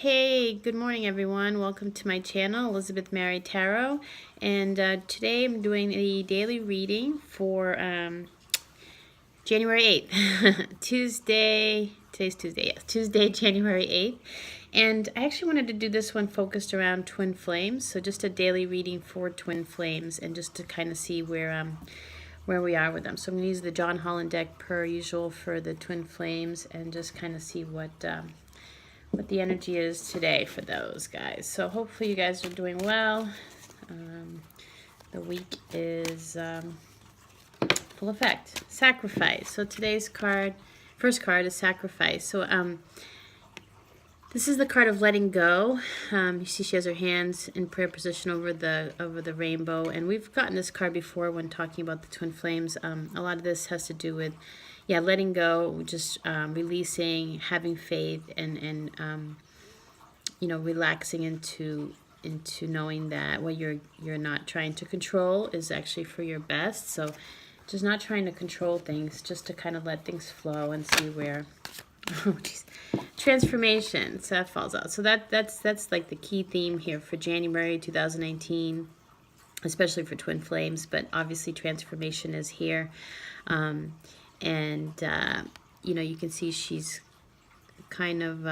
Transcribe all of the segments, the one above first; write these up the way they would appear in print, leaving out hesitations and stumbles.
Hey, good morning everyone. Welcome to my channel, Elizabeth Mary Tarot. And today I'm doing a daily reading for January 8th. Today's Tuesday, yes. Tuesday, January 8th. And I actually wanted to do this one focused around twin flames. So just a daily reading for twin flames and just to kind of see where we are with them. So I'm going to use the John Holland deck per usual for the twin flames and just kind of see what the energy is today for those guys. So hopefully you guys are doing well. The week is full effect. Sacrifice. So today's first card is sacrifice. So this is the card of letting go. You see she has her hands in prayer position over the rainbow, and we've gotten this card before when talking about the twin flames. A lot of this has to do with letting go, just releasing, having faith, and relaxing into knowing that what you're not trying to control is actually for your best. So just not trying to control things, just to kind of let things flow and see where transformation. So that falls out. So that's like the key theme here for January 2019, especially for twin flames, but obviously transformation is here. You can see she's kind of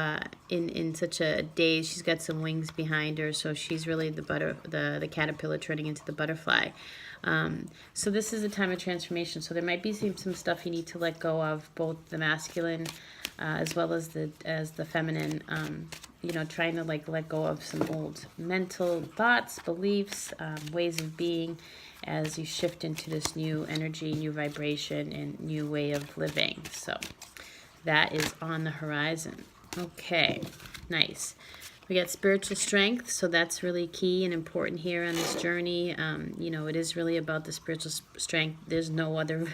in such a daze. She's got some wings behind her, so she's really the caterpillar turning into the butterfly. So this is a time of transformation. So there might be some stuff you need to let go of, both the masculine as well as the feminine. Trying to let go of some old mental thoughts, beliefs, ways of being, as you shift into this new energy, new vibration, and new way of living. So that is on the horizon. Okay, nice. We got spiritual strength, so that's really key and important here on this journey. It is really about the spiritual strength. There's no other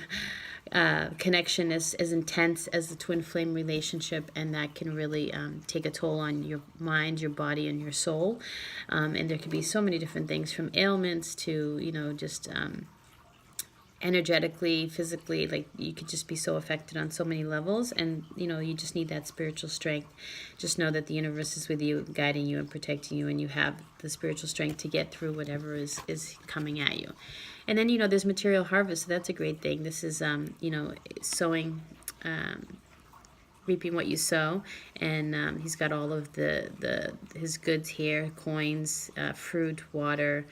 connection as intense as the twin flame relationship, and that can really take a toll on your mind, your body, and your soul. And there can be so many different things, from ailments to just energetically, physically. Like, you could just be so affected on so many levels, and you just need that spiritual strength. Just know that the universe is with you, guiding you and protecting you, and you have the spiritual strength to get through whatever is coming at you. And then there's material harvest, so that's a great thing. This is sowing, reaping what you sow, and he's got all of his goods here: coins, fruit, water.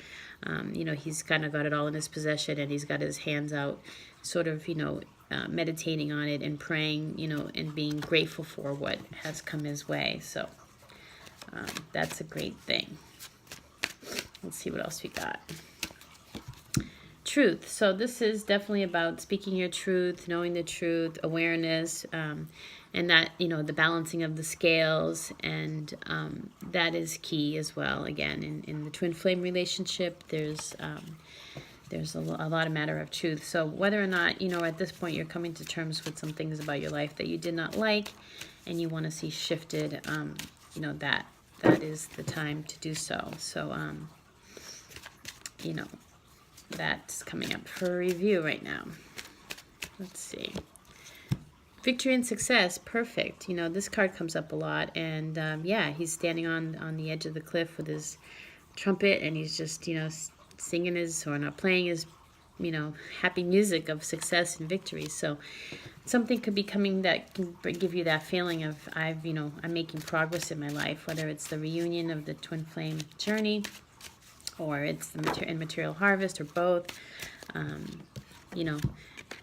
He's kind of got it all in his possession, and he's got his hands out, sort of meditating on it and praying, and being grateful for what has come his way. So that's a great thing. Let's see what else we got. Truth. So this is definitely about speaking your truth, knowing the truth, awareness, and that the balancing of the scales, and that is key as well. Again, in the twin flame relationship, there's a lot of matter of truth. So whether or not at this point you're coming to terms with some things about your life that you did not like and you want to see shifted, that is the time to do so. So that's coming up for review right now. Let's see. Victory and success. Perfect. This card comes up a lot, and he's standing on the edge of the cliff with his trumpet, and he's just singing playing his happy music of success and victory. So something could be coming that can give you that feeling of I'm making progress in my life, whether it's the reunion of the twin flame journey, or it's the material harvest, or both.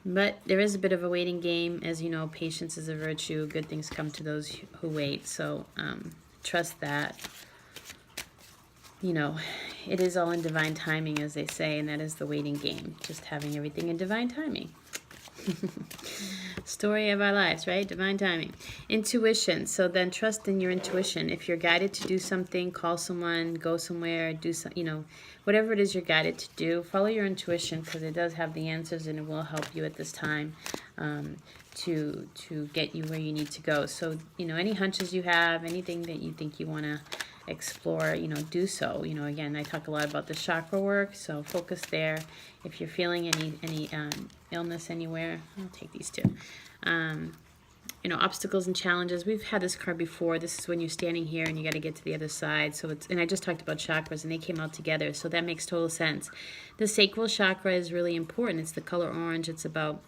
But there is a bit of a waiting game. As you know, patience is a virtue. Good things come to those who wait. So trust that. It is all in divine timing, as they say, and that is the waiting game. Just having everything in divine timing. Story of our lives, right? Divine timing. Intuition. So then trust in your intuition. If you're guided to do something, call someone, go somewhere, do whatever it is you're guided to do, follow your intuition, because it does have the answers, and it will help you at this time to get you where you need to go. So any hunches you have, anything that you think you want to explore, do so. Again, I talk a lot about the chakra work, so focus there. If you're feeling any illness anywhere, I'll take these two. you know, obstacles and challenges. We've had this card before. This is when you're standing here and you got to get to the other side. So it's, and I just talked about chakras and they came out together. So that makes total sense. The sacral chakra is really important. It's the color orange. It's about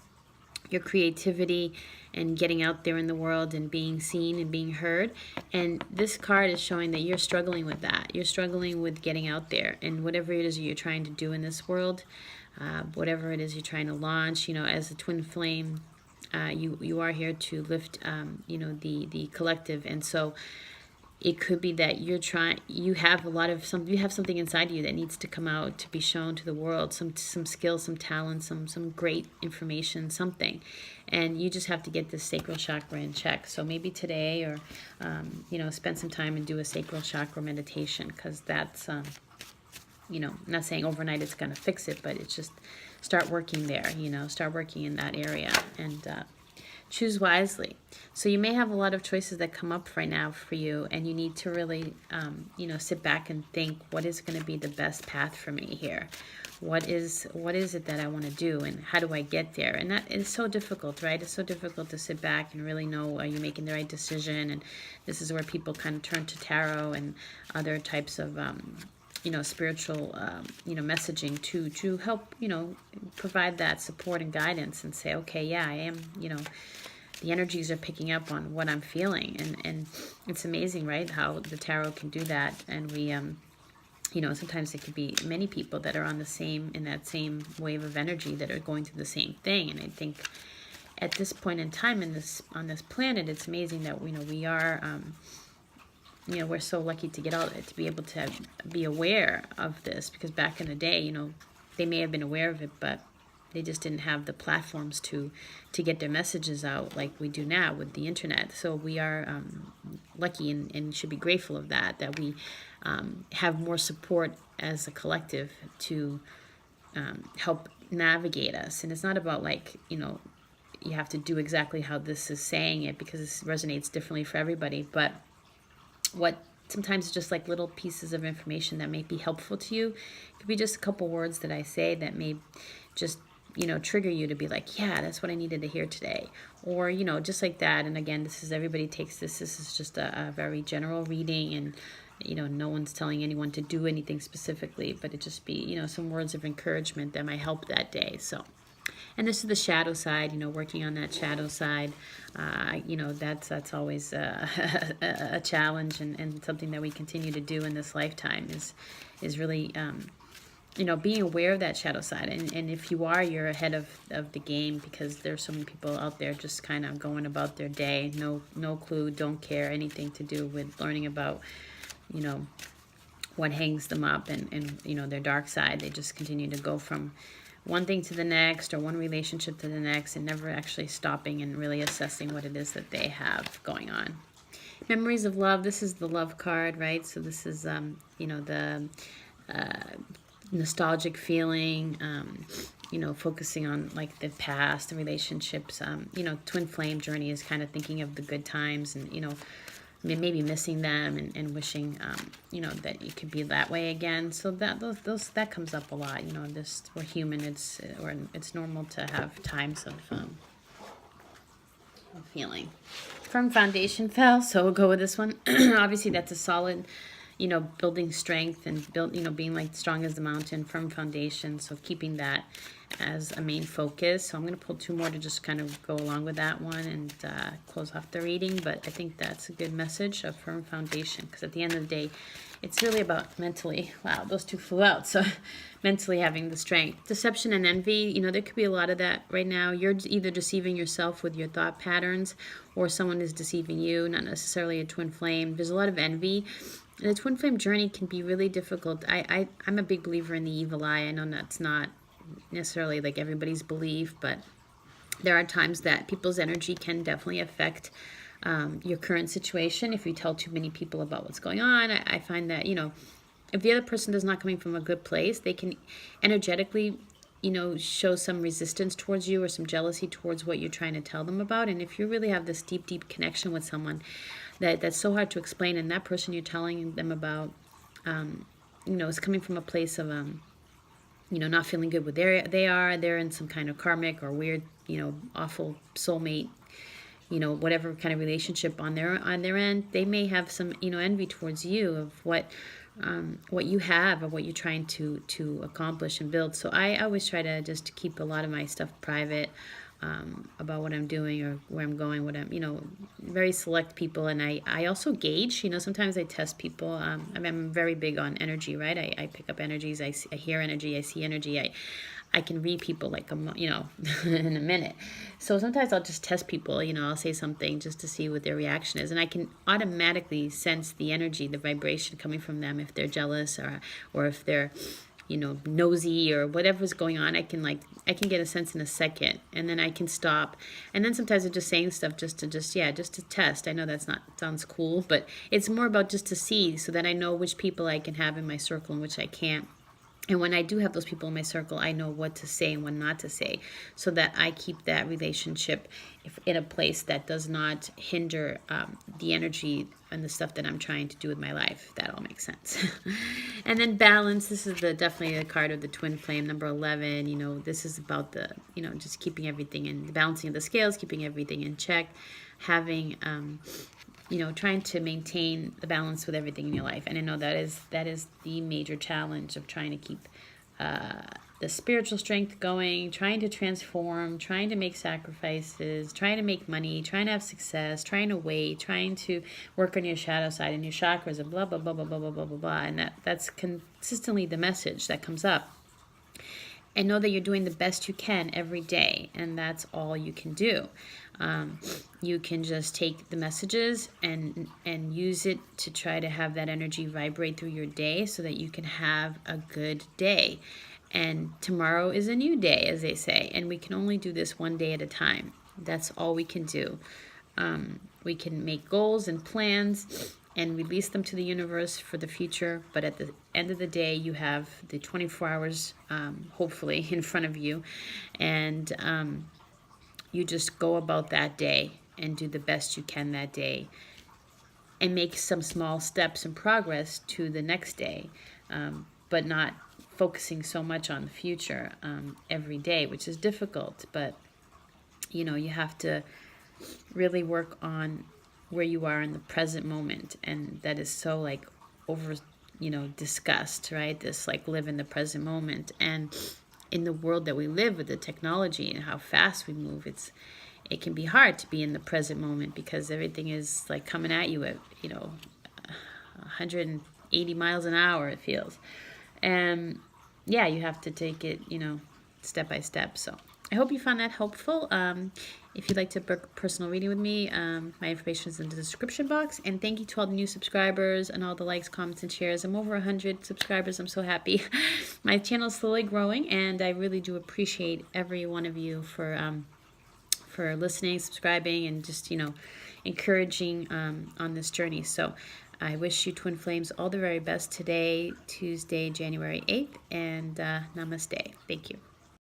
your creativity and getting out there in the world and being seen and being heard. And this card is showing that you're struggling with that. You're struggling with getting out there and whatever it is you're trying to do in this world, whatever it is you're trying to launch, you know, as a twin flame, you are here to lift, you know, the collective. And so it could be that you have something inside you that needs to come out to be shown to the world, some skill, some talent, some great information, something, and you just have to get this sacral chakra in check. So maybe today, or you know, spend some time and do a sacral chakra meditation, because that's you know, I'm not saying overnight it's going to fix it, but it's just start working there, you know, start working in that area, and choose wisely. So you may have a lot of choices that come up right now for you, and you need to really, you know, sit back and think, what is going to be the best path for me here? What is it that I want to do, and how do I get there? And that is so difficult, right? It's so difficult to sit back and really know, are you making the right decision? And this is where people kind of turn to tarot and other types of you know, spiritual, you know, messaging to help, you know, provide that support and guidance and say, okay, yeah, I am, you know, the energies are picking up on what I'm feeling. And it's amazing, right, how the tarot can do that. And we, you know, sometimes it could be many people that are on in that same wave of energy that are going through the same thing. And I think at this point in time on this planet, it's amazing that, you know, we are, you know, we're so lucky to get out, to be able to be aware of this, because back in the day, you know, they may have been aware of it, but they just didn't have the platforms to get their messages out like we do now with the internet. So we are lucky and should be grateful of that we have more support as a collective to help navigate us. And it's not about, like, you know, you have to do exactly how this is saying it, because this resonates differently for everybody, but what sometimes just like little pieces of information that may be helpful to you. It could be just a couple words that I say that may just, you know, trigger you to be like, yeah, that's what I needed to hear today. Or, you know, just like that. And again, everybody takes this is just a very general reading, and, you know, no one's telling anyone to do anything specifically, but it just be, you know, some words of encouragement that might help that day. So, and this is the shadow side, you know, working on that shadow side. You know, that's always a challenge, and something that we continue to do in this lifetime is really, you know, being aware of that shadow side. And if you are, you're ahead of the game, because there's so many people out there just kind of going about their day, no clue, don't care, anything to do with learning about, you know, what hangs them up and you know, their dark side. They just continue to go from one thing to the next, or one relationship to the next, and never actually stopping and really assessing what it is that they have going on. Memories of love. This is the love card, right? So this is, you know, the nostalgic feeling, you know, focusing on like the past, the relationships. You know, twin flame journey is kind of thinking of the good times, and, you know, maybe missing them, and wishing, you know, that it could be that way again. So that comes up a lot. You know, we're human. It's normal to have times of feeling. Firm foundation fell, so we'll go with this one. Obviously, that's a solid, you know, building strength and you know, being like strong as the mountain, firm foundation. So keeping that as a main focus. So I'm going to pull two more to just kind of go along with that one and close off the reading. But I think that's a good message, a firm foundation, because at the end of the day, it's really about mentally. Wow, those two flew out. So mentally having the strength. Deception and envy, you know, there could be a lot of that right now. You're either deceiving yourself with your thought patterns, or someone is deceiving you, not necessarily a twin flame. There's a lot of envy. And the twin flame journey can be really difficult. I'm a big believer in the evil eye. I know that's not necessarily like everybody's belief, but there are times that people's energy can definitely affect your current situation. If you tell too many people about what's going on, I find that, you know, if the other person is not coming from a good place, they can energetically, you know, show some resistance towards you, or some jealousy towards what you're trying to tell them about. And if you really have this deep connection with someone that's so hard to explain, and that person you're telling them about, you know, is coming from a place of, you know, not feeling good with they're in some kind of karmic or weird, you know, awful soulmate you know, whatever kind of relationship on their end, they may have some, you know, envy towards you of what you have or what you're trying to accomplish and build. So I always try to just keep a lot of my stuff private, about what I'm doing or where I'm going, what I'm, you know, very select people. And I also gauge, you know, sometimes I test people. I mean, I'm very big on energy, right? I pick up energies. I hear energy. I see energy. I can read people like, you know, in a minute. So sometimes I'll just test people, you know, I'll say something just to see what their reaction is. And I can automatically sense the energy, the vibration coming from them if they're jealous or if they're, you know, nosy or whatever's going on. I can get a sense in a second, and then I can stop. And then sometimes I'm just saying stuff just to test. I know sounds cool, but it's more about just to see so that I know which people I can have in my circle and which I can't. And when I do have those people in my circle, I know what to say and what not to say, so that I keep that relationship in a place that does not hinder the energy and the stuff that I'm trying to do with my life. If that all makes sense. And then balance. This is definitely the card of the twin flame, number 11. You know, this is about the, you know, just keeping everything in the balancing of the scales, keeping everything in check, having you know, trying to maintain the balance with everything in your life. And I know that is the major challenge of trying to keep the spiritual strength going, trying to transform, trying to make sacrifices, trying to make money, trying to have success, trying to wait, trying to work on your shadow side and your chakras and blah, blah, blah, blah, blah, blah, blah, blah, blah. And that's consistently the message that comes up. And know that you're doing the best you can every day, and that's all you can do. You can just take the messages and use it to try to have that energy vibrate through your day so that you can have a good day. And tomorrow is a new day, as they say, and we can only do this one day at a time. That's all we can do. We can make goals and plans and release them to the universe for the future. But at the end of the day, you have the 24 hours, hopefully, in front of you. And you just go about that day and do the best you can that day and make some small steps and progress to the next day, but not focusing so much on the future every day, which is difficult. But, you know, you have to really work on where you are in the present moment, and that is so like over, you know, discussed, right? This like live in the present moment. And in the world that we live with the technology and how fast we move, it can be hard to be in the present moment because everything is like coming at you at, you know, 180 miles an hour, it feels. And yeah, you have to take it, you know, step by step. So I hope you found that helpful. If you'd like to book a personal reading with me, my information is in the description box. And thank you to all the new subscribers and all the likes, comments, and shares. I'm over 100 subscribers. I'm so happy. My channel is slowly growing, and I really do appreciate every one of you for listening, subscribing, and just, you know, encouraging on this journey. So I wish you Twin Flames all the very best today, Tuesday, January 8th, and namaste. Thank you.